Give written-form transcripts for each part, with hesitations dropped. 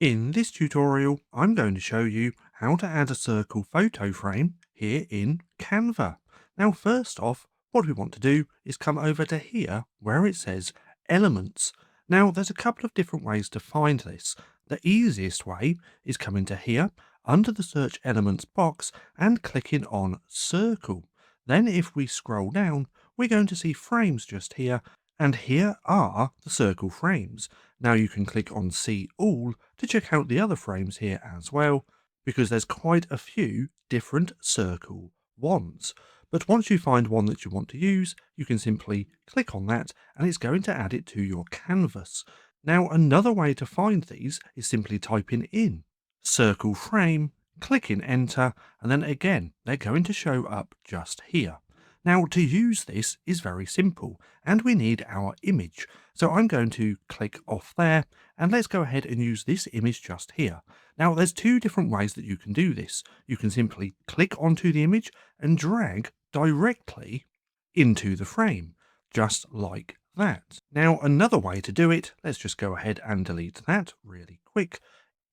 In this tutorial, I'm going to show you how to add a circle photo frame here in Canva. Now, first off, what we want to do is come over to here where it says Elements. Now, there's a couple of different ways to find this. The easiest way is coming to here under the Search Elements box and clicking on Circle. Then if we scroll down, we're going to see frames just here, and here are the circle frames. Now you can click on See All to check out the other frames here as well, because there's quite a few different circle ones. But once you find one that you want to use, you can simply click on that and it's going to add it to your canvas. Now another way to find these is simply typing in circle frame, clicking enter, and then again they're going to show up just here. Now to use this is very simple and we need our image. So I'm going to click off there and let's go ahead and use this image just here. Now there's two different ways that you can do this. You can simply click onto the image and drag directly into the frame, just like that. Now another way to do it, let's just go ahead and delete that really quick,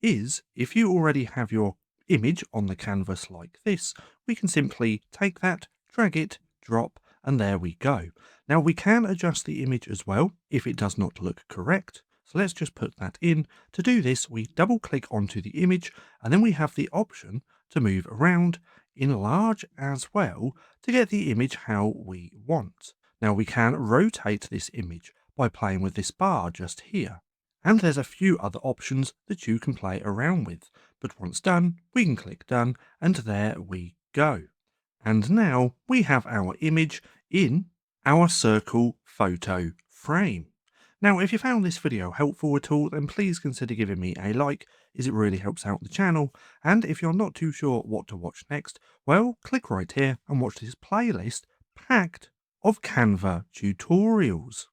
is if you already have your image on the canvas like this, we can simply take that, drag it, drop, and there we go. Now we can adjust the image as well if it does not look correct. So let's just put that in. To do this, we double click onto the image and then we have the option to move around, enlarge as well to get the image how we want. Now we can rotate this image by playing with this bar just here. And there's a few other options that you can play around with. But once done, we can click done and there we go. And now we have our image in our circle photo frame. Now, if you found this video helpful at all, then please consider giving me a like, as it really helps out the channel. And if you're not too sure what to watch next, well, click right here and watch this playlist packed of Canva tutorials.